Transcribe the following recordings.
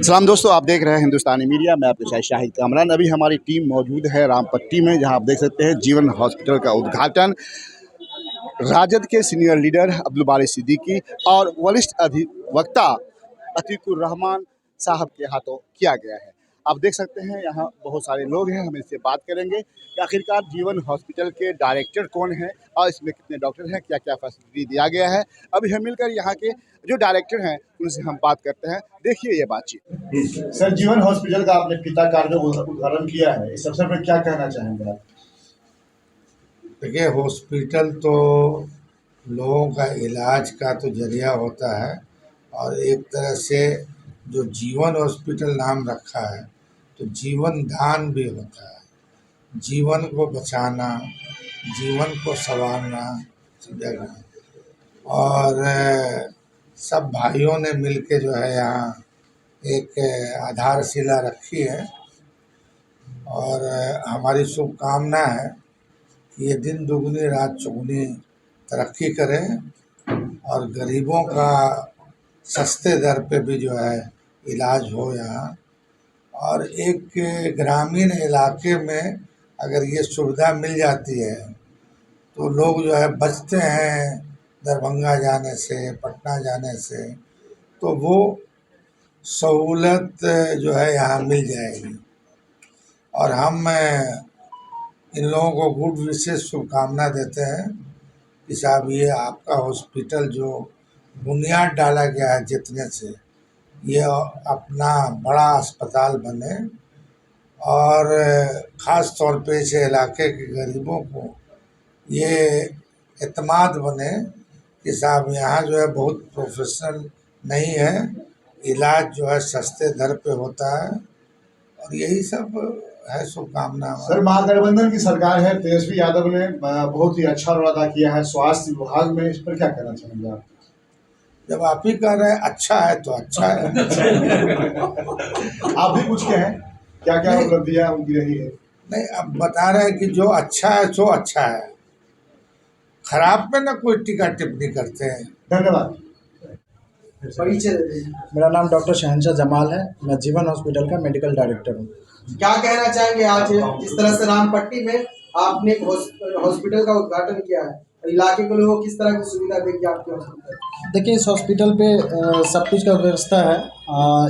सलाम दोस्तों, आप देख रहे हैं हिंदुस्तानी मीडिया। मैं आपके साथ शाहिद कामरान। अभी हमारी टीम मौजूद है रामपट्टी में, जहां आप देख सकते हैं जीवन हॉस्पिटल का उद्घाटन राजद के सीनियर लीडर अब्दुल बारी सिद्दीकी और वरिष्ठ अधिवक्ता अतीकुर रहमान साहब के हाथों किया गया है। आप देख सकते हैं यहाँ बहुत सारे लोग हैं। हम इनसे बात करेंगे कि आखिरकार जीवन हॉस्पिटल के डायरेक्टर कौन है और इसमें कितने डॉक्टर हैं, क्या क्या फैसिलिटी दिया गया है। अभी हम मिलकर यहाँ के जो डायरेक्टर हैं उनसे हम बात करते हैं। देखिए ये बातचीत। सर, जीवन हॉस्पिटल का आपने पिता कार्य उद्घाटन किया है, इस अवसर पर क्या कहना चाहेंगे आप? देखिए, हॉस्पिटल तो लोगों का इलाज का तो जरिया होता है और एक तरह से जो जीवन हॉस्पिटल नाम रखा है तो जीवन दान भी होता है। जीवन को बचाना, जीवन को संवारना, समझा। और सब भाइयों ने मिलके जो है यहाँ एक आधारशिला रखी है और हमारी शुभकामना है कि ये दिन दुगनी रात चौगुनी तरक्की करें और गरीबों का सस्ते दर पे भी जो है इलाज हो यहाँ। और एक ग्रामीण इलाके में अगर ये सुविधा मिल जाती है तो लोग जो है बचते हैं दरभंगा जाने से, पटना जाने से, तो वो सहूलत जो है यहाँ मिल जाएगी। और हम इन लोगों को गुड विशेष शुभकामना देते हैं कि साहब ये आपका हॉस्पिटल जो बुनियाद डाला गया है जितने से, ये अपना बड़ा अस्पताल बने और ख़ास तौर पे इस इलाके के गरीबों को ये एतमाद बने कि साहब यहाँ जो है बहुत प्रोफेशनल नहीं है, इलाज जो है सस्ते दर पे होता है। और यही सब है शुभकामना। सर, महागठबंधन की सरकार है, तेजस्वी यादव ने बहुत ही अच्छा रोल अदा किया है स्वास्थ्य विभाग में, इस पर क्या कहना चाहेंगे आप? जब आप ही कह रहे हैं अच्छा है तो अच्छा है। आप भी पूछ के हैं क्या क्या उपलब्धियां उनकी रही है? नहीं, अब बता रहे हैं कि जो अच्छा है सो अच्छा है, खराब पे ना कोई टीका टिप्पणी करते हैं। धन्यवाद। मेरा नाम डॉक्टर शहनशाह जमाल है। मैं जीवन हॉस्पिटल का मेडिकल डायरेक्टर हूँ। क्या कहना चाहेंगे आज जिस तरह से रामपट्टी में आपने हॉस्पिटल का उद्घाटन किया है, इलाके के लोगों को किस तरह की सुविधा देगी आपके हॉस्पिटल? देखिए, इस हॉस्पिटल पे सब कुछ का व्यवस्था है।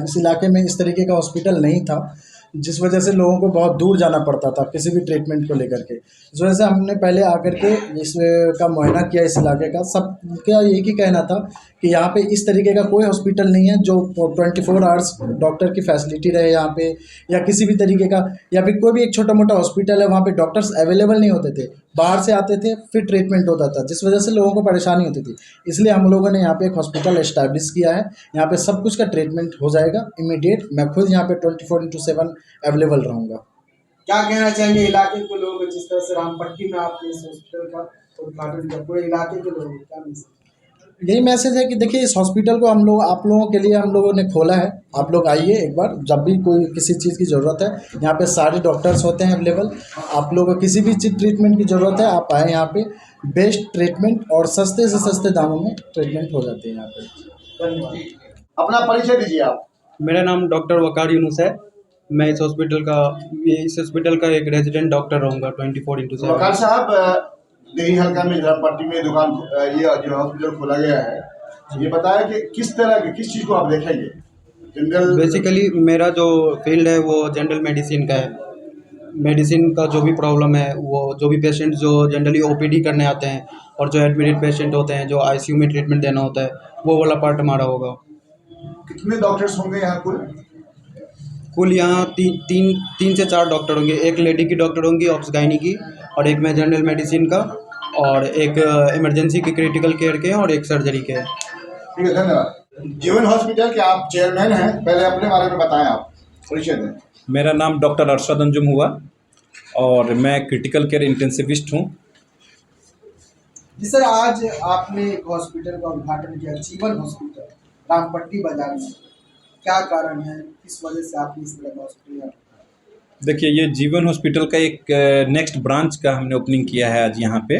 इस इलाके में इस तरीके का हॉस्पिटल नहीं था, जिस वजह से लोगों को बहुत दूर जाना पड़ता था किसी भी ट्रीटमेंट को लेकर के। इस वजह से हमने पहले आकर के इसका मुआयना किया इस इलाके का। सबका एक ही कहना था कि यहाँ पे इस तरीके का कोई हॉस्पिटल नहीं है जो 24 आवर्स डॉक्टर की फैसिलिटी रहे यहाँ पे, या किसी भी तरीके का, या फिर कोई भी एक छोटा मोटा हॉस्पिटल है वहाँ पे डॉक्टर्स अवेलेबल नहीं होते थे, बाहर से आते थे फिर ट्रीटमेंट होता था, जिस वजह से लोगों को परेशानी होती थी। इसलिए हम लोगों ने यहाँ पे एक हॉस्पिटल इस्टेब्लिश किया है। यहाँ पे सब कुछ का ट्रीटमेंट हो जाएगा इमीडिएट। मैं खुद यहाँ पे 24/7 अवेलेबल रहूँगा। क्या कहना चाहेंगे इलाके के लोग, जिस तरह से रामपट्टी में आपने इस हॉस्पिटल का उद्घाटन किया, पूरे इलाके के लोग क्या मैसेज? यही मैसेज है कि देखिए, इस हॉस्पिटल को आप लोगों के लिए हम लोगों ने खोला है। आप लोग आइए एक बार, जब भी कोई किसी चीज़ की ज़रूरत है, यहाँ पे सारे डॉक्टर्स होते हैं अवेलेबल। आप लोगों को किसी भी चीज़ ट्रीटमेंट की ज़रूरत है, आप आएँ यहाँ पे। बेस्ट ट्रीटमेंट और सस्ते से सस्ते दामों में ट्रीटमेंट हो जाते हैं यहाँ पे। धन्यवाद। अपना परिचय दीजिए आप। मेरा नाम डॉक्टर वकार यूनुस है। मैं इस हॉस्पिटल का एक रेजिडेंट डॉक्टर रहूँगा 24/7। वकार साहब, देही हल्का में रामपट्टी में दुकान, ये जो हॉस्पिटल खोला गया है, ये बताया कि किस तरह की किस चीज़ को आप देखेंगे? जनरल बेसिकली मेरा जो फील्ड है वो जनरल मेडिसिन का है। मेडिसिन का जो भी प्रॉब्लम है, वो जो भी पेशेंट जो जनरली ओपीडी करने आते हैं और जो एडमिटेड पेशेंट होते हैं, जो आईसीयू में ट्रीटमेंट देना होता है, वो वाला पार्ट हमारा होगा। कितने डॉक्टर्स होंगे यहाँ कुल यहाँ तीन से 4 डॉक्टर होंगे। एक लेडी की डॉक्टर होंगी ऑब्स गायनी की, और एक मैं जनरल मेडिसिन का, और एक इमरजेंसी के क्रिटिकल केयर के, और एक सर्जरी के। ठीक है, धन्यवाद। जीवन हॉस्पिटल के आप चेयरमैन हैं, पहले अपने बारे में बताएं, आप परिचय दें। मेरा नाम डॉक्टर अरशद अंजुम हुआ और मैं क्रिटिकल केयर इंटेंसिविस्ट हूँ। जी सर, आज आपने एक हॉस्पिटल का उद्घाटन किया, जीवन हॉस्पिटल रामपट्टी बाजार में, क्या कारण है, किस वजह से आपने इस तरह का हॉस्पिटल? देखिए, ये जीवन हॉस्पिटल का एक नेक्स्ट ब्रांच का हमने ओपनिंग किया है आज यहाँ पे,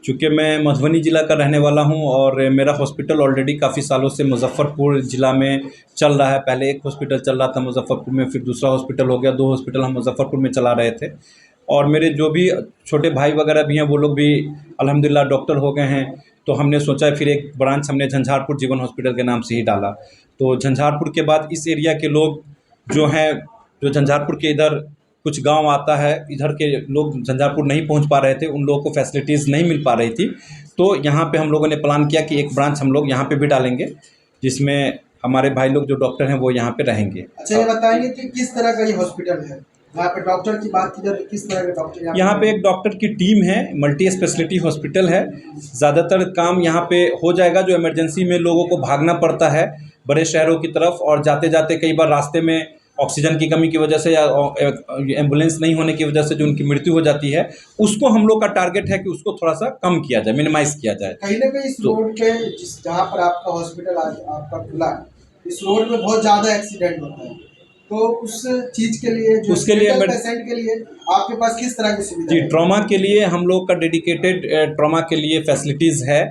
चूँकि मैं मधुबनी ज़िला का रहने वाला हूँ और मेरा हॉस्पिटल ऑलरेडी काफ़ी सालों से मुजफ्फ़रपुर ज़िला में चल रहा है। पहले एक हॉस्पिटल चल रहा था मुजफ्फ़रपुर में, फिर दूसरा हॉस्पिटल हो गया, 2 हॉस्पिटल हम मुजफ्फ़रपुर में चला रहे थे। और मेरे जो भी छोटे भाई वगैरह भी हैं वो लोग भी अल्हम्दुलिल्लाह डॉक्टर हो गए हैं। तो हमने सोचा फिर एक ब्रांच हमने झंझारपुर जीवन हॉस्पिटल के नाम से ही डाला। तो झंझारपुर के बाद इस एरिया के लोग जो हैं, जो झंझारपुर के इधर कुछ गांव आता है, इधर के लोग झंझारपुर नहीं पहुंच पा रहे थे, उन लोगों को फैसिलिटीज़ नहीं मिल पा रही थी। तो यहाँ पे हम लोगों ने प्लान किया कि एक ब्रांच हम लोग यहाँ पे भी डालेंगे, जिसमें हमारे भाई लोग जो डॉक्टर हैं वो यहाँ पे रहेंगे। अच्छा, ये बताएंगे कि किस तरह का ये हॉस्पिटल है? यहाँ पे डॉक्टर की बात की जाए तो किस तरह के डॉक्टर यहाँ पे एक डॉक्टर की टीम है, मल्टी स्पेशलिटी हॉस्पिटल है। ज़्यादातर काम यहाँ पे हो जाएगा। जो इमरजेंसी में लोगों को भागना पड़ता है बड़े शहरों की तरफ, और जाते जाते कई बार रास्ते में ऑक्सीजन की कमी की वजह से या एम्बुलेंस नहीं होने की वजह से जो उनकी मृत्यु हो जाती है, उसको हम लोग का टारगेट है कि उसको थोड़ा सा कम किया जाए, मिनिमाइज़ किया जाए। कहीं ना कहीं इस रोड पे जहाँ पर आपका हॉस्पिटल आज आपका खुला है, इस रोड पे बहुत ज़्यादा एक्सीडेंट होता है। तो उस चीज़ के लिए, जो उसके लिए पेशेंट के लिए आपके पास किस तरह की सुविधा जी, है? ट्रॉमा के लिए हम लोग का डेडिकेटेड ट्रॉमा के लिए फैसिलिटीज़ है।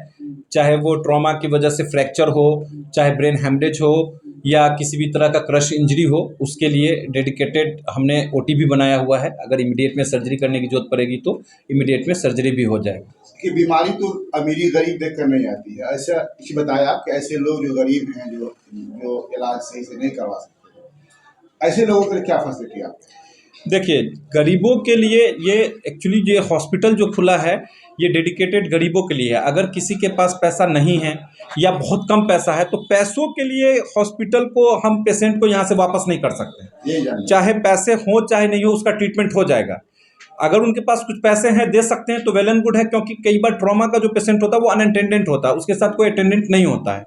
चाहे वो ट्रॉमा की वजह से फ्रैक्चर हो, चाहे ब्रेन हेमरेज हो, या किसी भी तरह का क्रश इंजरी हो, उसके लिए डेडिकेटेड हमने ओटी भी बनाया हुआ है। अगर इमीडिएट में सर्जरी करने की जरूरत पड़ेगी तो इमीडिएट में सर्जरी भी हो जाएगी। कि बीमारी तो अमीरी गरीब देख कर नहीं आती है। ऐसा इसी बताया आप कि ऐसे लोग जो गरीब हैं, जो इलाज सही से नहीं करवा सकते, ऐसे लोगों के लिए क्या फैसिलिटी आप? देखिए, गरीबों के लिए ये एक्चुअली ये हॉस्पिटल जो खुला है ये डेडिकेटेड गरीबों के लिए है। अगर किसी के पास पैसा नहीं है या बहुत कम पैसा है तो पैसों के लिए हॉस्पिटल को, हम पेशेंट को यहाँ से वापस नहीं कर सकते। चाहे पैसे हो चाहे नहीं हो, उसका ट्रीटमेंट हो जाएगा। अगर उनके पास कुछ पैसे हैं, दे सकते हैं तो वेल एंड गुड है, क्योंकि कई बार ट्रॉमा का जो पेशेंट होता है वो अनअटेंडेंट होता है, उसके साथ कोई अटेंडेंट नहीं होता है।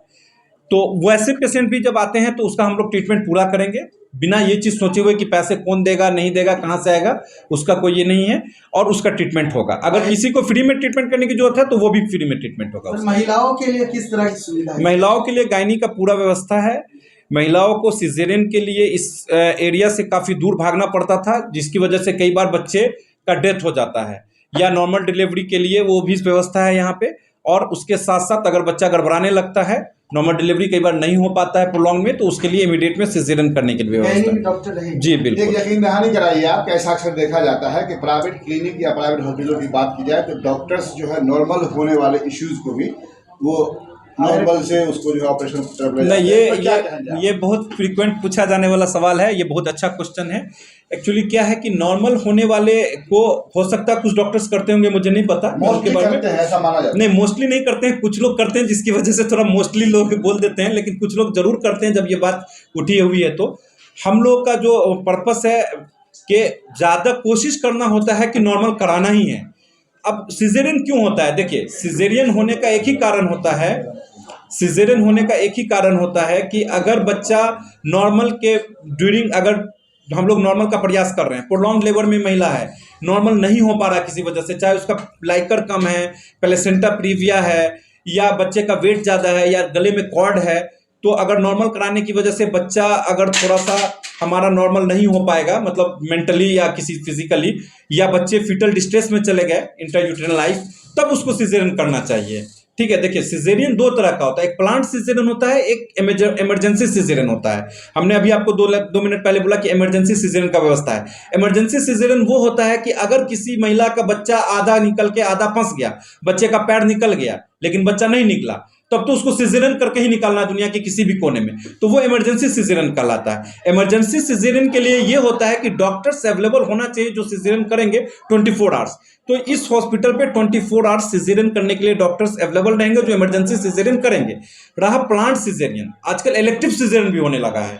तो वैसे पेशेंट भी जब आते हैं तो उसका हम लोग ट्रीटमेंट पूरा करेंगे, बिना ये चीज़ सोचे हुए कि पैसे कौन देगा नहीं देगा कहाँ से आएगा, उसका कोई ये नहीं है, और उसका ट्रीटमेंट होगा। अगर किसी को फ्री में ट्रीटमेंट करने की जरूरत है तो वो भी फ्री में ट्रीटमेंट होगा। महिलाओं के लिए किस तरह की सुविधा है? महिलाओं के लिए गायनी का पूरा व्यवस्था है। महिलाओं को सिजेरियन के लिए इस एरिया से काफ़ी दूर भागना पड़ता था, जिसकी वजह से कई बार बच्चे का डेथ हो जाता है, या नॉर्मल डिलीवरी के लिए वो भी व्यवस्था है यहाँ पे। और उसके साथ साथ अगर बच्चा गड़बड़ाने लगता है, नॉर्मल डिलीवरी कई बार नहीं हो पाता है प्रोलॉन्ग में, तो उसके लिए इमीडिएट में सिजेरियन करने के लिए व्यवस्था है। डॉक्टर रहेंगे। जी बिल्कुल। एक यकीन दहानी कराइए आप, कैसा अक्सर देखा जाता है कि प्राइवेट क्लिनिक या प्राइवेट हॉस्पिटलों की बात की जाए तो डॉक्टर्स जो है नॉर्मल होने वाले इश्यूज को भी वो नॉर्मल से उसको जो है ऑपरेशन नहीं, ये बहुत फ्रीक्वेंट पूछा जाने वाला सवाल है। ये बहुत अच्छा क्वेश्चन है। एक्चुअली क्या है कि नॉर्मल होने वाले को हो सकता है कुछ डॉक्टर्स करते होंगे, मुझे नहीं पता उसके बारे में। ऐसा माना जाता है। नहीं, मोस्टली नहीं करते हैं, कुछ लोग करते हैं, जिसकी वजह से थोड़ा मोस्टली लोग बोल देते हैं, लेकिन कुछ लोग जरूर करते हैं। जब ये बात उठी हुई है तो हम लोग का जो पर्पस है कि ज़्यादा कोशिश करना होता है कि नॉर्मल कराना ही है। अब सिजेरियन क्यों होता है? देखिए, सिजेरियन होने का एक ही कारण होता है, सिजेरियन होने का एक ही कारण होता है कि अगर बच्चा नॉर्मल के ड्यूरिंग, अगर हम लोग नॉर्मल का प्रयास कर रहे हैं, प्रोलॉन्ग लेबर में महिला है, नॉर्मल नहीं हो पा रहा किसी वजह से, चाहे उसका लाइकर कम है, प्लेसेंटा प्रीविया है, या बच्चे का वेट ज़्यादा है, या गले में कॉर्ड है, तो अगर नॉर्मल कराने की वजह से बच्चा अगर थोड़ा सा हमारा नॉर्मल नहीं हो पाएगा, मतलब मेंटली या किसी फिजिकली, या बच्चे फीटल डिस्ट्रेस में चले गए इंट्रायूटेरल लाइफ, तब उसको सिजेरियन करना चाहिए। ठीक है, देखिए, सिजेरियन 2 तरह का होता है। एक प्लांट सिजेरियन होता है, एक इमरजेंसी सिजेरियन होता है। हमने अभी आपको 2 मिनट पहले बोला कि इमरजेंसी सिजेरियन का व्यवस्था है। इमरजेंसी सिजेरियन वो होता है कि अगर किसी महिला का बच्चा आधा निकल के आधा फंस गया, बच्चे का पैर निकल गया लेकिन बच्चा नहीं निकला, तब तो उसको सिजेरियन करके ही निकालना दुनिया के किसी भी कोने में, तो वो इमरजेंसी सिजेरियन कहलाता है। इमरजेंसी सिजेरियन के लिए ये होता है कि डॉक्टर्स अवेलेबल होना चाहिए जो सिजेरियन करेंगे 24 आवर्स। तो इस हॉस्पिटल पे 24 आवर्स सिजेरियन करने के लिए डॉक्टर्स अवेलेबल रहेंगे जो इमरजेंसी सिजेरियन करेंगे। रहा प्लांट सिजेरियन, आजकल इलेक्टिव सिजेरियन भी होने लगा है।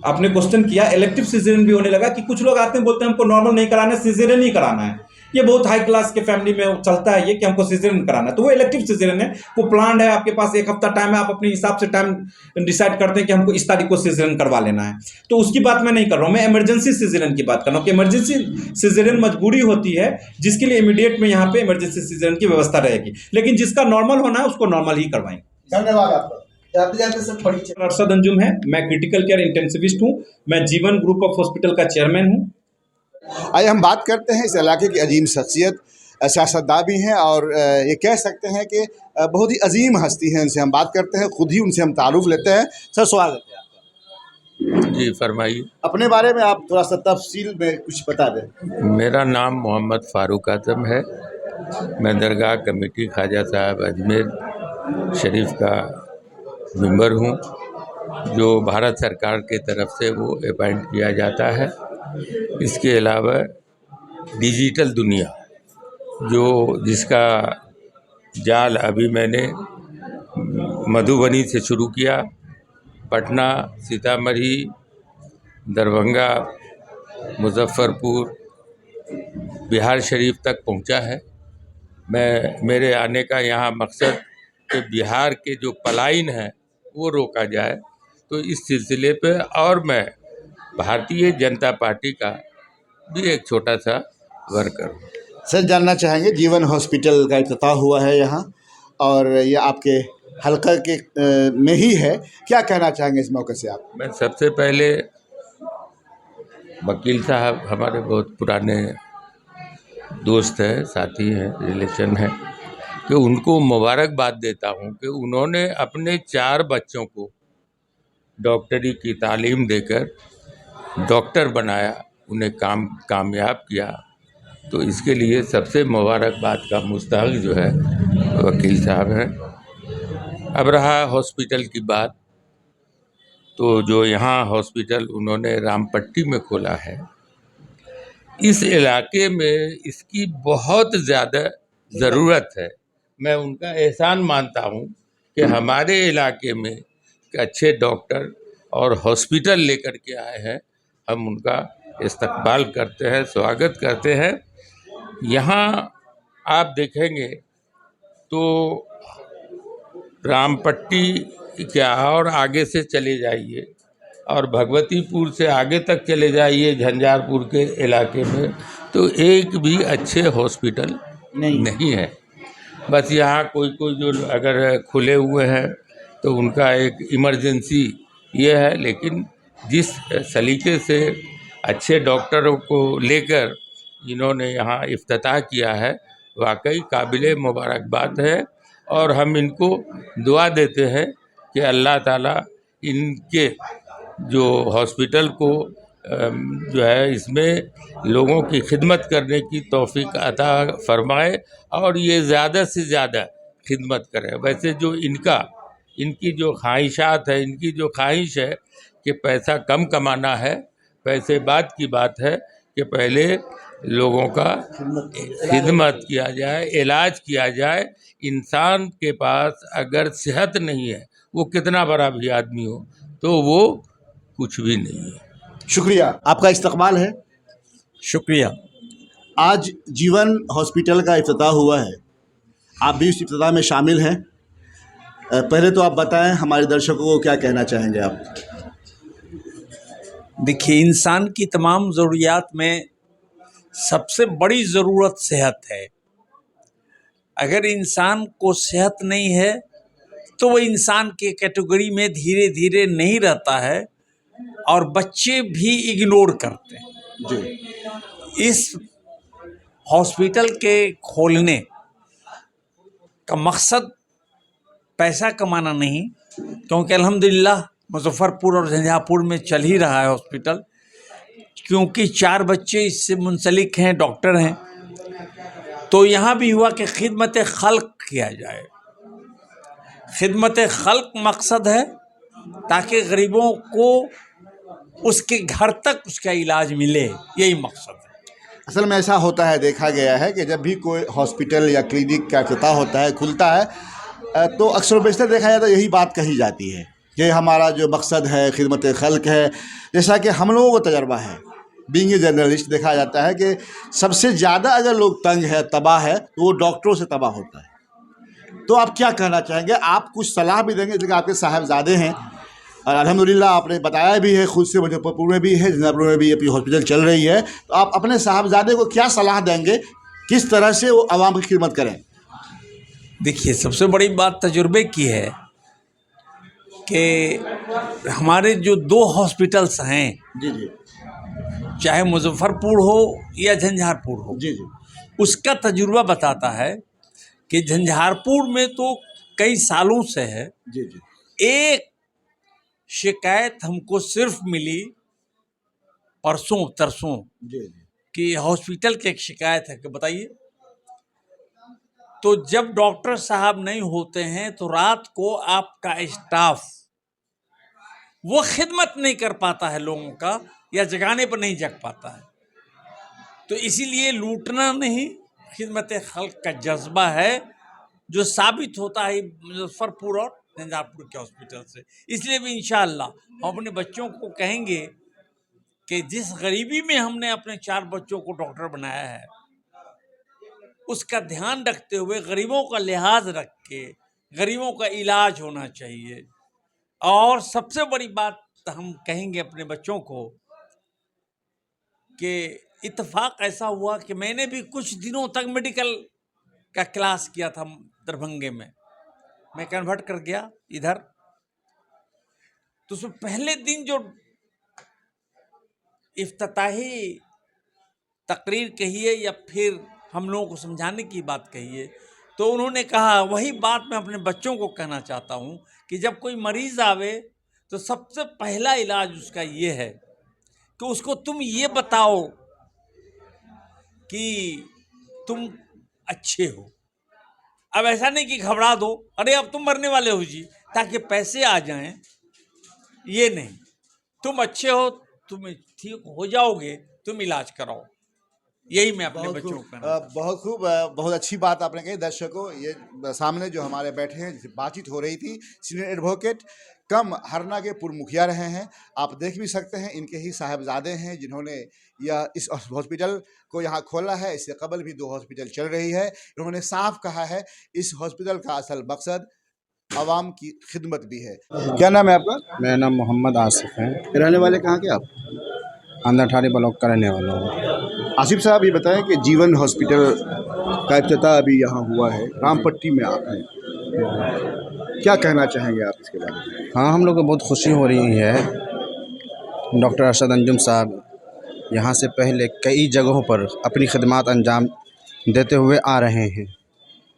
आपने क्वेश्चन किया, इलेक्टिव सिजेरियन भी होने लगा कि कुछ लोग आते हैं बोलते हैं हमको नॉर्मल नहीं कराना है, सिजेरियन ही कराना है। ये बहुत हाई क्लास के फैमिली में चलता है ये कि हमको सिजेरियन कराना है, तो वो इलेक्टिव सिजेरियन है। वो प्लान है, आपके पास 1 हफ्ता टाइम है, आप अपने हिसाब से टाइम डिसाइड करते हैं कि हमको इस तारीख को सिजेरियन करवा लेना है। तो उसकी बात मैं नहीं कर रहा हूँ, मैं इमरजेंसी सिजेरियन की बात कर रहा हूँ कि इमरजेंसी सिजेरियन मजबूरी होती है, जिसके लिए इमीडिएट में यहाँ पे इमरजेंसी सिजेरियन की व्यवस्था रहेगी, लेकिन जिसका नॉर्मल होना है उसको नॉर्मल ही करवाएंगे। धन्यवाद आपका। जाते जाते सब परिचय। अरशद अंजुम है, मैं क्रिटिकल केयर इंटेंसिविस्ट हूँ, मैं जीवन ग्रुप ऑफ हॉस्पिटल का चेयरमैन हूँ। आइए हम बात करते हैं इस इलाके की अजीम शख्सियत सियासतदान भी हैं और ये कह सकते हैं कि बहुत ही अजीम हस्ती हैं। उनसे हम बात करते हैं, खुद ही उनसे हम तारुफ लेते हैं। सर स्वागत है आपका। जी फरमाइए। अपने बारे में आप थोड़ा सा तफसील में कुछ बता दें। मेरा नाम मोहम्मद फ़ारूक आज़म है। मैं दरगाह कमेटी ख्वाजा साहब अजमेर शरीफ का मेंबर हूँ, जो भारत सरकार के तरफ से वो अपॉइंट किया जाता है। इसके अलावा डिजिटल दुनिया जिसका जाल अभी मैंने मधुबनी से शुरू किया, पटना, सीतामढ़ी, दरभंगा, मुजफ्फरपुर, बिहार शरीफ तक पहुंचा है। मेरे आने का यहाँ मकसद कि बिहार के जो पलायन है वो रोका जाए, तो इस सिलसिले पे और मैं भारतीय जनता पार्टी का भी एक छोटा सा वर्कर हूँ। सर जानना चाहेंगे, जीवन हॉस्पिटल का इफ्तिताह हुआ है यहाँ और ये आपके हल्का के में ही है, क्या कहना चाहेंगे इस मौके से आप? मैं सबसे पहले वकील साहब हमारे बहुत पुराने दोस्त हैं, साथी हैं, रिलेशन हैं, कि उनको मुबारकबाद देता हूँ कि उन्होंने अपने 4 बच्चों को डॉक्टरी की तालीम देकर डॉक्टर बनाया, उन्हें कामयाब किया। तो इसके लिए सबसे मुबारकबाद का मुस्तहक जो है वकील साहब हैं। अब रहा हॉस्पिटल की बात, तो जो यहाँ हॉस्पिटल उन्होंने रामपट्टी में खोला है, इस इलाके में इसकी बहुत ज़्यादा ज़रूरत है। मैं उनका एहसान मानता हूँ कि हमारे इलाके में अच्छे डॉक्टर और हॉस्पिटल लेकर के आए हैं। हम उनका इस्तकबाल करते हैं, स्वागत करते हैं। यहाँ आप देखेंगे तो रामपट्टी क्या और आगे से चले जाइए और भगवतीपुर से आगे तक चले जाइए झंझारपुर के इलाके में, तो एक भी अच्छे हॉस्पिटल नहीं है। बस यहाँ कोई जो अगर खुले हुए हैं तो उनका एक इमरजेंसी ये है, लेकिन जिस सलीके से अच्छे डॉक्टरों को लेकर इन्होंने यहाँ इफ्तिताह किया है, वाकई काबिले मुबारकबाद है। और हम इनको दुआ देते हैं कि अल्लाह ताला इनके जो हॉस्पिटल को जो है इसमें लोगों की खिदमत करने की तौफीक अता फरमाए और ये ज़्यादा से ज़्यादा खिदमत करें। वैसे जो इनकी जो ख्वाहिशात है, इनकी जो ख्वाहिश है कि पैसा कम कमाना है, पैसे बाद की बात है कि पहले लोगों का खिदमत किया जाए, इलाज किया जाए। इंसान के पास अगर सेहत नहीं है, वो कितना बड़ा भी आदमी हो, तो वो कुछ भी नहीं है। शुक्रिया, आपका इस्तकबाल है। शुक्रिया। आज जीवन हॉस्पिटल का इफ्तिताह हुआ है, आप भी उस इफ्तिताह में शामिल हैं। पहले तो आप बताएं हमारे दर्शकों को क्या कहना चाहेंगे आप? देखिए, इंसान की तमाम ज़रूरियात में सबसे बड़ी ज़रूरत सेहत है। अगर इंसान को सेहत नहीं है तो वो इंसान के कैटेगरी में धीरे धीरे नहीं रहता है और बच्चे भी इग्नोर करते हैं। जी, इस हॉस्पिटल के खोलने का मकसद पैसा कमाना नहीं, क्योंकि अल्हम्दुलिल्लाह मुजफ्फरपुर और झंझारपुर में चल ही रहा है हॉस्पिटल, क्योंकि 4 बच्चे इससे मुंसलिक हैं, डॉक्टर हैं। तो यहाँ भी हुआ कि खिदमत खल्क किया जाए। खिदमत खल्क मकसद है ताकि गरीबों को उसके घर तक उसका इलाज मिले, यही मकसद है। असल में ऐसा होता है, देखा गया है कि जब भी कोई हॉस्पिटल या क्लिनिक का इफ्तिताह होता है, खुलता है, तो अक्सर बेशतर देखा जाता है यही बात कही जाती है कि हमारा जो मकसद है खिदमत खल्क है। जैसा कि हम लोगों को तजर्बा है, बीइंग ए जर्नलिस्ट, देखा जाता है कि सबसे ज़्यादा अगर लोग तंग है, तबाह है, तो वो डॉक्टरों से तबाह होता है। तो आप क्या कहना चाहेंगे? आप कुछ सलाह भी देंगे, इसलिए आपके साहबजादे हैं और अल्हम्दुलिल्लाह आपने बताया भी है, खुद से मुजफ्फरपुर में भी है, झंझारपुर में भी अपनी हॉस्पिटल चल रही है। तो आप अपने साहबजादे को क्या सलाह देंगे, किस तरह से वो आवाम की खिदमत करें? देखिए, सबसे बड़ी बात तजुर्बे की है कि हमारे जो 2 हॉस्पिटल्स हैं, जी जी चाहे मुजफ्फरपुर हो या झंझारपुर हो, जी जी, उसका तजुर्बा बताता है कि झंझारपुर में तो कई सालों से है, जी जी एक शिकायत हमको सिर्फ मिली परसों तरसों जी जी कि हॉस्पिटल की एक शिकायत है कि बताइए। तो जब डॉक्टर साहब नहीं होते हैं तो रात को आपका स्टाफ वो खिदमत नहीं कर पाता है लोगों का, या जगाने पर नहीं जग पाता है। तो इसीलिए लूटना नहीं, खिदमत खल्क का जज्बा है जो साबित होता है मुजफ्फरपुर और झंझारपुर के हॉस्पिटल से। इसलिए भी इंशाअल्लाह हम अपने बच्चों को कहेंगे कि जिस गरीबी में हमने अपने 4 बच्चों को डॉक्टर बनाया है, उसका ध्यान रखते हुए, गरीबों का लिहाज रख के गरीबों का इलाज होना चाहिए। और सबसे बड़ी बात हम कहेंगे अपने बच्चों को कि इत्तेफाक ऐसा हुआ कि मैंने भी कुछ दिनों तक मेडिकल का क्लास किया था दरभंगे में। मैं कन्वर्ट कर गया इधर, तो उसमें पहले दिन जो इफ्तिताही तकरीर कहिए या फिर हम लोगों को समझाने की बात कहिए, तो उन्होंने कहा, वही बात मैं अपने बच्चों को कहना चाहता हूँ कि जब कोई मरीज़ आवे तो सबसे पहला इलाज उसका ये है कि उसको तुम ये बताओ कि तुम अच्छे हो। अब ऐसा नहीं कि घबरा दो, अरे अब तुम मरने वाले हो जी, ताकि पैसे आ जाएं, ये नहीं। तुम अच्छे हो, तुम ठीक हो जाओगे, तुम इलाज कराओ। यही मैं अपने बच्चों को कहना। बहुत खूब, बहुत अच्छी बात आपने कही। दर्शकों, ये सामने जो हमारे बैठे हैं, जिससे बातचीत हो रही थी, सीनियर एडवोकेट कम हरना के पूर्व मुखिया रहे हैं। आप देख भी सकते हैं, इनके ही साहबजादे हैं जिन्होंने यह इस हॉस्पिटल को यहाँ खोला है। इससे कबल भी 2 हॉस्पिटल चल रही है। इन्होंने साफ कहा है इस हॉस्पिटल का असल मकसद आवाम की खिदमत भी है। क्या नाम है आपका? मेरा नाम मोहम्मद आसिफ है। रहने वाले कहाँ के आप? अंदरठारी ब्लॉक का रहने वाला हूँ। आसिफ साहब, ये बताएं कि जीवन हॉस्पिटल का इफ्तिताह अभी यहाँ हुआ है, रामपट्टी में आप हैं, क्या कहना चाहेंगे आप इसके बारे में? हाँ, हम लोग को बहुत खुशी हो रही है। डॉक्टर अरशद अंजुम साहब यहाँ से पहले कई जगहों पर अपनी खिदमत अंजाम देते हुए आ रहे हैं।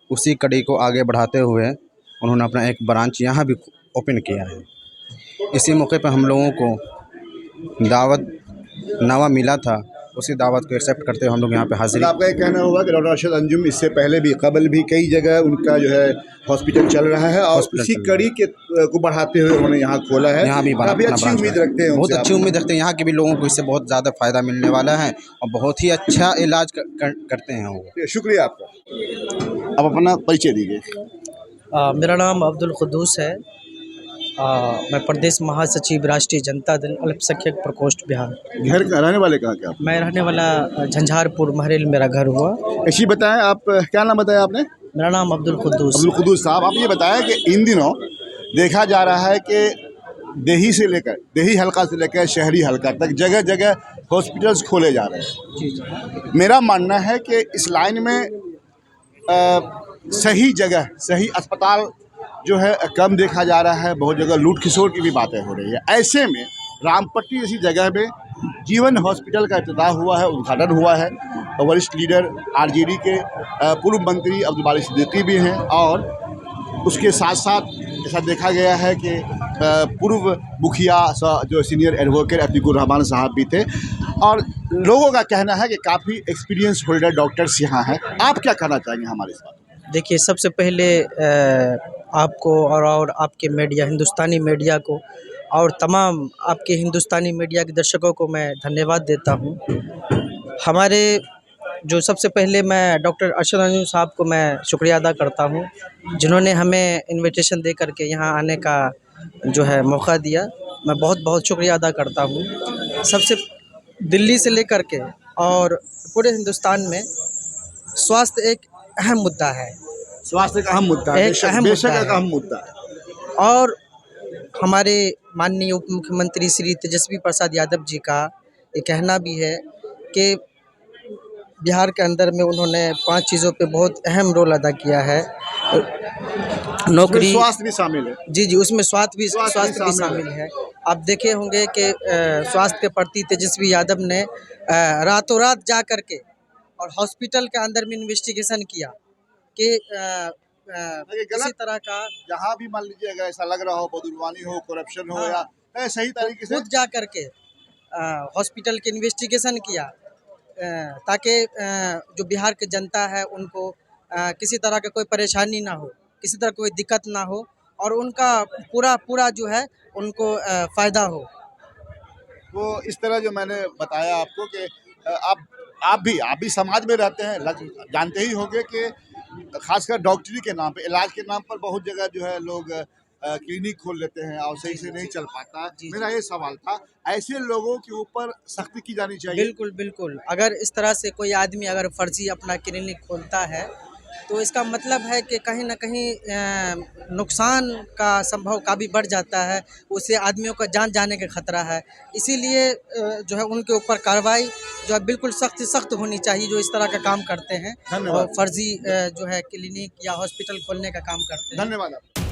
उसी कड़ी को आगे बढ़ाते हुए उन्होंने अपना एक ब्रांच यहाँ भी ओपन किया है। इसी मौके पर हम लोगों को दावतनामा मिला था, उसी दावत को एक्सेप्ट करते हुए हम लोग यहाँ पे हाजिर। आपका ये कहना होगा कि डॉक्टर अरशद अंजुम इससे पहले भी कबल भी कई जगह उनका जो है हॉस्पिटल चल रहा है और उसी कड़ी के को बढ़ाते हुए उन्होंने यहाँ खोला है। यहाँ भी काफ़ी अच्छी उम्मीद रखते हैं, बहुत अच्छी उम्मीद रखते हैं। यहाँ के भी लोगों को इससे बहुत ज़्यादा फ़ायदा मिलने वाला है और बहुत ही अच्छा इलाज करते हैं वो। शुक्रिया आपका। अब अपना परिचय दीजिए। मेरा नाम अब्दुल कुद्दूस है। मैं प्रदेश महासचिव राष्ट्रीय जनता दल अल्पसंख्यक प्रकोष्ठ बिहार। घर का रहने वाले कहाँ के आप? मैं रहने वाला झंझारपुर महरेल मेरा घर हुआ। ऐसी बताएं, आप क्या नाम बताया आपने? मेरा नाम अब्दुल कुद्दूस। अब्दुल कुद्दूस साहब, आप ये बताया कि इन दिनों देखा जा रहा है कि देही हल्का से लेकर शहरी हल्का तक जगह जगह हॉस्पिटल्स खोले जा रहे हैं। जी जी। मेरा मानना है कि इस लाइन में सही जगह, सही अस्पताल जो है कम देखा जा रहा है। बहुत जगह लूट खिसोट की भी बातें हो रही है। ऐसे में रामपट्टी जैसी जगह में जीवन हॉस्पिटल का इफ्तिताह हुआ है, उद्घाटन हुआ है। वरिष्ठ लीडर आरजेडी के पूर्व मंत्री अब्दुल बारी सिद्दीकी भी हैं और उसके साथ साथ ऐसा देखा गया है कि पूर्व मुखिया जो सीनियर एडवोकेट अतीकुर रहमान साहब भी थे और लोगों का कहना है कि काफ़ी एक्सपीरियंस होल्डर डॉक्टर्स यहाँ हैं। आप क्या कहना चाहेंगे हमारे साथ? देखिए, सबसे पहले आपको और आपके मीडिया, हिंदुस्तानी मीडिया को और तमाम आपके हिंदुस्तानी मीडिया के दर्शकों को मैं धन्यवाद देता हूँ। हमारे जो सबसे पहले मैं डॉक्टर अरशद अंजुम साहब को मैं शुक्रिया अदा करता हूँ, जिन्होंने हमें इनविटेशन दे करके यहाँ आने का जो है मौका दिया। मैं बहुत बहुत शुक्रिया अदा करता हूँ। सबसे दिल्ली से लेकर के और पूरे हिंदुस्तान में स्वास्थ्य एक अहम मुद्दा है। स्वास्थ्य का अहम मुद्दा है, बेशक एक अहम मुद्दा है। और हमारे माननीय उप मुख्यमंत्री श्री तेजस्वी प्रसाद यादव जी का ये कहना भी है कि बिहार के अंदर में उन्होंने 5 चीज़ों पे बहुत अहम रोल अदा किया है। नौकरी, स्वास्थ्य भी शामिल है। जी जी, उसमें स्वास्थ्य भी शामिल है। आप देखे होंगे कि स्वास्थ्य के प्रति तेजस्वी यादव ने रातों रात जा कर के और हॉस्पिटल के अंदर में इन्वेस्टिगेशन किया कि किसी तरह का जहाँ भी मान लीजिए अगर ऐसा लग रहा हो बदुलवानी हो, करप्शन हो, हाँ। या सही तरीके से खुद जा करके हॉस्पिटल के इन्वेस्टिगेशन किया ताकि जो बिहार की जनता है उनको किसी तरह का कोई परेशानी ना हो, किसी तरह कोई दिक्कत ना हो और उनका पूरा जो है उनको फ़ायदा हो। वो इस तरह जो मैंने बताया आपको कि आप भी समाज में रहते हैं, जानते ही होंगे कि खासकर डॉक्टरी के नाम पे, इलाज के नाम पर बहुत जगह जो है लोग क्लिनिक खोल लेते हैं और सही से नहीं चल पाता। मेरा ये सवाल था, ऐसे लोगों के ऊपर सख्ती की जानी चाहिए। बिल्कुल, बिल्कुल। अगर इस तरह से कोई आदमी अगर फर्जी अपना क्लिनिक खोलता है तो इसका मतलब है कि कहीं न कहीं नुकसान का संभव काफ़ी बढ़ जाता है, उससे आदमियों का जान जाने का खतरा है। इसीलिए जो है उनके ऊपर कार्रवाई जो है बिल्कुल सख्त से सख्त होनी चाहिए जो इस तरह का काम करते हैं और फर्जी जो है क्लिनिक या हॉस्पिटल खोलने का काम करते हैं। धन्यवाद।